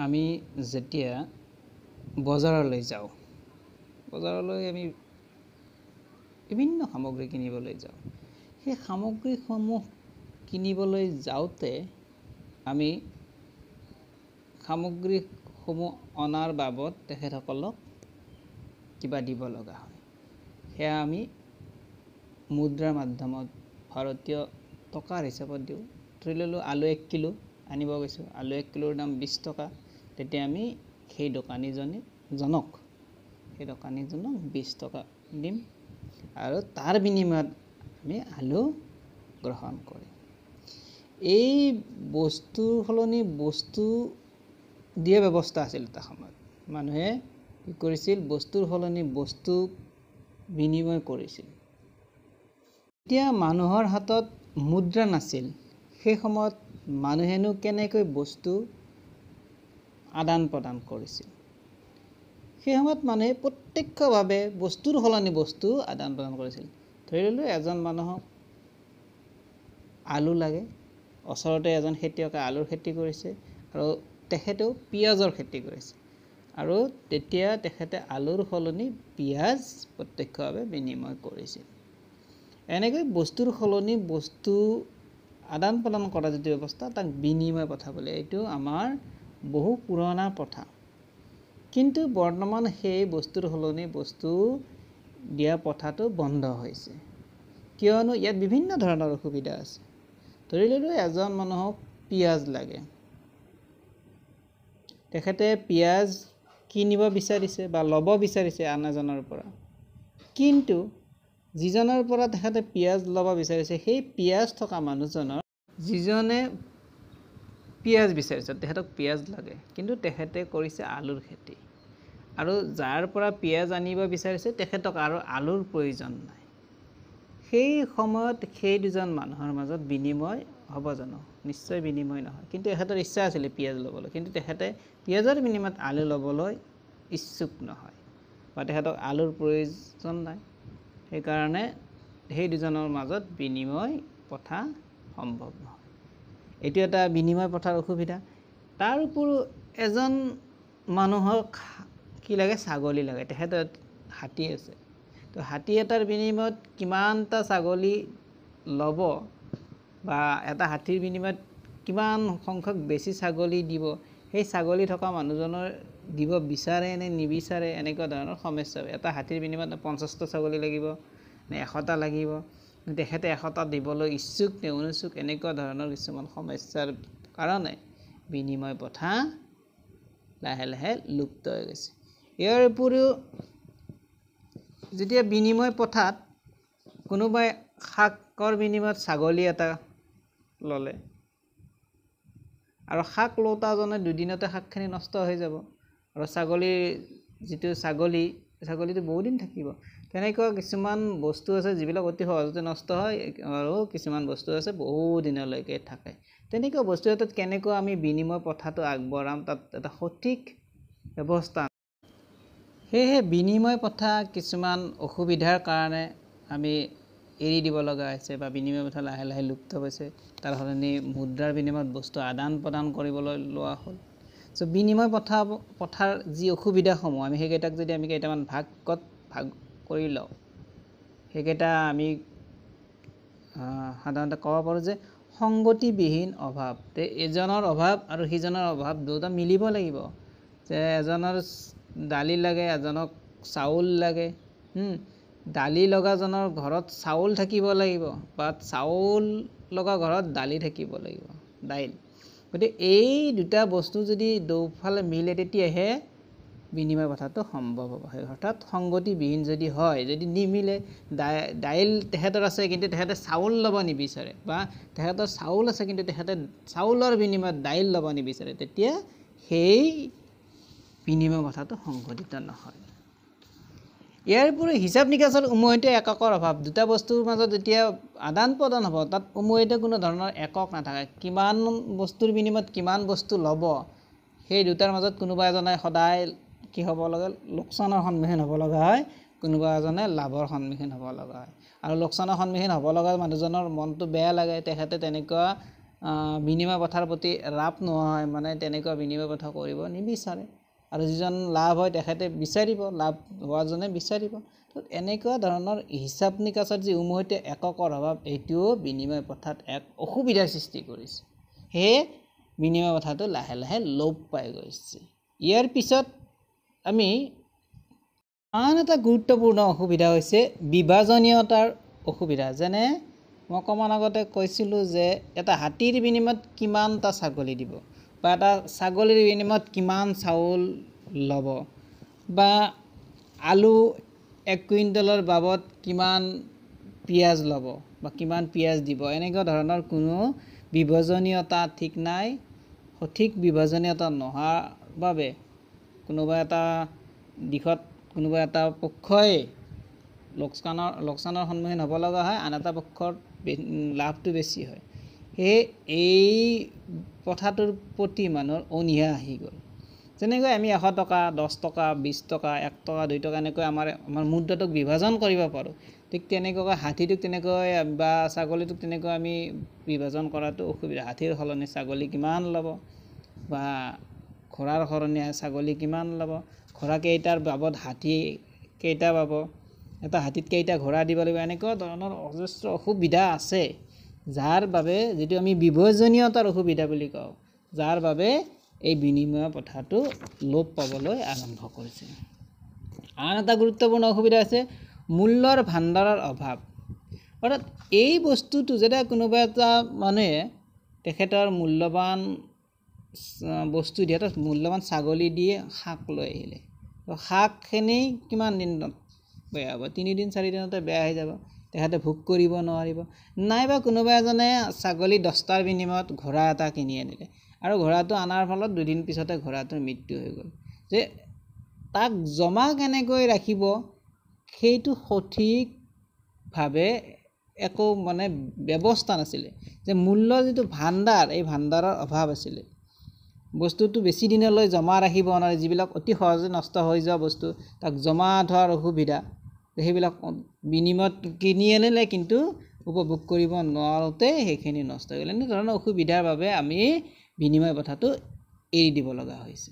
আমি যেতিয়া বজাৰলৈ যাওঁ, বজাৰলৈ আমি বিভিন্ন সামগ্ৰী কিনিবলৈ যাওঁ। সেই সামগ্ৰীসমূহ কিনিবলৈ যাওঁতে আমি সামগ্ৰীসমূহ অনাৰ বাবদ তেখেতসকলক কিবা দিব লগা হয়। সেয়া আমি মুদ্ৰাৰ মাধ্যমত ভাৰতীয় টকাৰ হিচাপত দিওঁ। ধৰি ল'লোঁ আলু 1 কিলো আনিব গৈছোঁ, আলু 1 কিলোৰ দাম 20 টকা। তেতিয়া আমি সেই দোকানীজনক 20 টকা দিম আৰু তাৰ বিনিময়ত আমি আলু গ্ৰহণ কৰিম। এই বস্তুৰ সলনি বস্তু দিয়া ব্যৱস্থা আছিল এটা সময়ত। মানুহে কি কৰিছিল, বস্তুৰ সলনি বস্তু বিনিময় কৰিছিল। এতিয়া মানুহৰ হাতত মুদ্ৰা নাছিল, সেই সময়ত মানুহেনো কেনেকৈ বস্তু আদান প্ৰদান কৰিছিল? সেই সময়ত মানুহে প্ৰত্যক্ষভাৱে বস্তুৰ সলনি বস্তু আদান প্ৰদান কৰিছিল। ধৰি ল'লোঁ এজন মানুহক আলু লাগে, ওচৰতে এজন খেতিয়কে আলুৰ খেতি কৰিছে আৰু তেখেতেও পিঁয়াজৰ খেতি কৰিছে, আৰু তেতিয়া তেখেতে আলুৰ সলনি পিঁয়াজ প্ৰত্যক্ষভাৱে বিনিময় কৰিছিল। এনেকৈ বস্তুৰ সলনি বস্তু আদান প্ৰদান কৰা যিটো ব্যৱস্থা, তাক বিনিময় প্ৰথা বোলে। এইটো আমাৰ বহু পুৰণা প্ৰথা। কিন্তু বৰ্তমান সেই বস্তুৰ সলনি বস্তু দিয়া প্ৰথাটো বন্ধ হৈছে, কিয়নো ইয়াত বিভিন্ন ধৰণৰ অসুবিধা আছে। ধৰি ল'লোঁ এজন মানুহক পিঁয়াজ লাগে, তেখেতে পিঁয়াজ কিনিব বিচাৰিছে বা ল'ব বিচাৰিছে আন এজনৰ পৰা, কিন্তু যিজনৰ পৰা তেখেতে পিঁয়াজ ল'ব বিচাৰিছে সেই পিঁয়াজ থকা মানুহজনৰ, যিজনে পিঁয়াজ বিচাৰিছে তেখেতক পিঁয়াজ লাগে, কিন্তু তেখেতে কৰিছে আলুৰ খেতি, আৰু যাৰ পৰা পিঁয়াজ আনিব বিচাৰিছে তেখেতক আৰু আলুৰ প্ৰয়োজন নাই। সেই সময়ত সেই দুজন মানুহৰ মাজত বিনিময় হ'ব জানো? নিশ্চয় বিনিময় নহয়। কিন্তু তেখেতৰ ইচ্ছা আছিলে পিঁয়াজ ল'বলৈ, কিন্তু তেখেতে পিঁয়াজৰ বিনিময়ত আলু ল'বলৈ ইচ্ছুক নহয় বা তেখেতক আলুৰ প্ৰয়োজন নাই। সেইকাৰণে সেই দুজনৰ মাজত বিনিময় প্ৰথা সম্ভৱ নহয়। এইটো এটা বিনিময় প্ৰথাৰ অসুবিধা। তাৰ উপৰিও এজন মানুহক কি লাগে? ছাগলী লাগে। তেখেতৰ হাতী আছে, তো হাতী এটাৰ বিনিময়ত কিমানটা ছাগলী ল'ব বা এটা হাতীৰ বিনিময়ত কিমান সংখ্যক বেছি ছাগলী দিব, সেই ছাগলী থকা মানুহজনৰ দিব বিচাৰে নে নিবিচাৰে, এনেকুৱা ধৰণৰ সমস্যা। এটা হাতীৰ বিনিময়ত 50টা ছাগলী লাগিব নে 100টা লাগিব, তেখেতে 100টা দিবলৈ ইচ্ছুক নে অনিচ্ছুক, এনেকুৱা ধৰণৰ কিছুমান সমস্যাৰ কাৰণে বিনিময় প্ৰথা লাহে লাহে লুপ্ত হৈ গৈছে। ইয়াৰ উপৰিও যেতিয়া বিনিময় প্ৰথাত কোনোবাই শাকৰ বিনিময়ত ছাগলী এটা ল'লে, আৰু শাক লওঁতাজনে দুদিনতে শাকখিনি নষ্ট হৈ যাব, আৰু ছাগলীটো বহুদিন থাকিব। তেনেকুৱা কিছুমান বস্তু আছে যিবিলাক অতি সহজতে নষ্ট হয়, আৰু কিছুমান বস্তু আছে বহু দিনলৈকে থাকে। তেনেকুৱা বস্তু এটাত কেনেকৈ আমি বিনিময় প্ৰথাটো আগবঢ়াম, তাত এটা সঠিক ব্যৱস্থা। সেয়েহে বিনিময় প্ৰথা কিছুমান অসুবিধাৰ কাৰণে আমি এৰি দিব লগা হৈছে, বা বিনিময় প্ৰথা লাহে লাহে লুপ্ত হৈছে। তাৰ সলনি মুদ্ৰাৰ বিনিময়ত বস্তু আদান প্ৰদান কৰিবলৈ লোৱা হ'ল। বিনিময় প্ৰথাৰ যি অসুবিধাসমূহ, আমি সেইকেইটাক যদি আমি কেইটামান ভাগত ভাগ কৰি লওঁ, সেইকেইটা আমি সাধাৰণতে ক'ব পাৰোঁ যে সংগতিবিহীন অভাৱ। এজনৰ অভাৱ আৰু সিজনৰ অভাৱ দুয়োটা মিলিব লাগিব। যে এজনৰ দালি লাগে, এজনক চাউল লাগে, দালি লগাজনৰ ঘৰত চাউল থাকিব লাগিব, বা চাউল লগা ঘৰত দালি থাকিব লাগিব, দাইল। গতিকে এই দুটা বস্তু যদি দুফালে মিলে, তেতিয়াহে বিনিময় প্ৰথাটো সম্ভৱ হ'ব। সেই অৰ্থাৎ সংগতিবিহীন যদি হয়, যদি নিমিলে, দাইল তেখেতৰ আছে কিন্তু তেখেতে চাউল ল'ব নিবিচাৰে, বা তেখেতৰ চাউল আছে কিন্তু তেখেতে চাউলৰ বিনিময়ত দাইল ল'ব নিবিচাৰে, তেতিয়া সেই বিনিময় প্ৰথাটো সংঘটিত নহয়। ইয়াৰ উপৰি হিচাপ নিকাচৰ উমৈহতীয়া এককৰ অভাৱ। দুটা বস্তুৰ মাজত যেতিয়া আদান প্ৰদান হ'ব, তাত উমৈহতীয়া কোনো ধৰণৰ একক নাথাকে। কিমান বস্তুৰ বিনিময়ত কিমান বস্তু ল'ব, সেই দুটাৰ মাজত কোনোবা এজনে সদায় কি হ'ব লাগে? লোকচানৰ সন্মুখীন হ'ব লগা হয়, কোনোবা এজনে লাভৰ সন্মুখীন হ'ব লগা হয়। আৰু লোকচানৰ সন্মুখীন হ'ব লগা মানুহজনৰ মনটো বেয়া লাগে, তেখেতে তেনেকুৱা বিনিময় প্ৰথাৰ প্ৰতি ৰাপ নোহোৱা হয়, মানে তেনেকুৱা বিনিময় প্ৰথা কৰিব নিবিচাৰে। আৰু যিজন লাভ হয় তেখেতে বিচাৰিব, লাভ হোৱাজনে বিচাৰিব। তো এনেকুৱা ধৰণৰ হিচাপ নিকাচৰ যি উমৈহতীয়া এককৰ অভাৱ, এইটোও বিনিময় প্ৰথাত এক অসুবিধাৰ সৃষ্টি কৰিছে। সেয়ে বিনিময় প্ৰথাটো লাহে লাহে লোপ পাই গৈছে। ইয়াৰ পিছত আমি আন এটা গুৰুত্বপূৰ্ণ অসুবিধা হৈছে বিভাজনীয়তাৰ অসুবিধা। যেনে মই অকণমান আগতে কৈছিলোঁ যে এটা হাতীৰ বিনিময়ত কিমানটা ছাগলী দিব, বা এটা ছাগলীৰ বিনিময়ত কিমান চাউল ল'ব, বা আলু 1 কুইণ্টেলৰ বাবদ কিমান পিঁয়াজ ল'ব বা কিমান পিঁয়াজ দিব, এনেকুৱা ধৰণৰ কোনো বিভাজনীয়তা ঠিক নাই। সঠিক বিভাজনীয়তা নোহোৱাৰ বাবে কোনোবা এটা দিশত কোনোবা এটা পক্ষই লোকচানৰ সন্মুখীন হ'ব লগা হয়, আন এটা পক্ষৰ লাভটো বেছি হয়। সেয়ে এই প্ৰথাটোৰ প্ৰতি মানুহৰ অনীহা আহি গ'ল। যেনেকৈ আমি 100 টকা, 10 টকা, 20 টকা, 1 টকা, 2 টকা এনেকৈ আমাৰ মুদ্ৰাটোক বিভাজন কৰিব পাৰোঁ, ঠিক তেনেকৈ হাতীটোক তেনেকৈ বা ছাগলীটোক তেনেকৈ আমি বিভাজন কৰাটো অসুবিধা। হাতীৰ সলনি ছাগলী কিমান ল'ব, বা ঘোঁৰাৰ সলনি ছাগলী কিমান ল'ব, ঘোঁৰা কেইটাৰ বাবদ হাতী কেইটা পাব, এটা হাতীত কেইটা ঘোঁৰা দিব লাগিব, এনেকুৱা ধৰণৰ অজস্ৰ অসুবিধা আছে, যাৰ বাবে যিটো আমি বিভাজনীয়তাৰ অসুবিধা বুলি কওঁ, যাৰ বাবে এই বিনিময় প্ৰথাটো লোপ পাবলৈ আৰম্ভ কৰিছে। আন এটা গুৰুত্বপূৰ্ণ অসুবিধা আছে মূল্যৰ ভাণ্ডাৰৰ অভাৱ। অৰ্থাৎ এই বস্তুটো যেতিয়া কোনোবা এটা মানুহে তেখেতৰ মূল্যৱান বস্তু দিয়ে, তাত মূল্যৱান ছাগলী দিয়ে শাক লৈ আহিলে, শাকখিনি কিমান দিনত বেয়া হ'ব? 3 দিন 4 দিনতে বেয়া হৈ যাব, তেখেতে ভোগ কৰিব নোৱাৰিব। নাইবা কোনোবা এজনে ছাগলী 10টাৰ বিনিময়ত ঘোঁৰা এটা কিনি আনিলে, আৰু ঘোঁৰাটো অনাৰ ফলত 2 দিন পিছতে ঘোঁৰাটোৰ মৃত্যু হৈ গ'ল। যে তাক জমা কেনেকৈ ৰাখিব, সেইটো সঠিকভাৱে একো মানে ব্যৱস্থা নাছিলে। যে মূল্যৰ যিটো ভাণ্ডাৰ, এই ভাণ্ডাৰৰ অভাৱ আছিলে। বস্তুটো বেছি দিনলৈ জমা ৰাখিব নোৱাৰে, যিবিলাক অতি সহজে নষ্ট হৈ যোৱা বস্তু তাক জমা থোৱাৰ অসুবিধা, সেইবিলাক বিনিময়ত কিনি আনিলে কিন্তু উপভোগ কৰিব নোৱাৰোঁতে সেইখিনি নষ্ট হৈ গ'ল। এনেধৰণৰ অসুবিধাৰ বাবে আমি বিনিময় প্ৰথাটো এৰি দিব লগা হৈছে।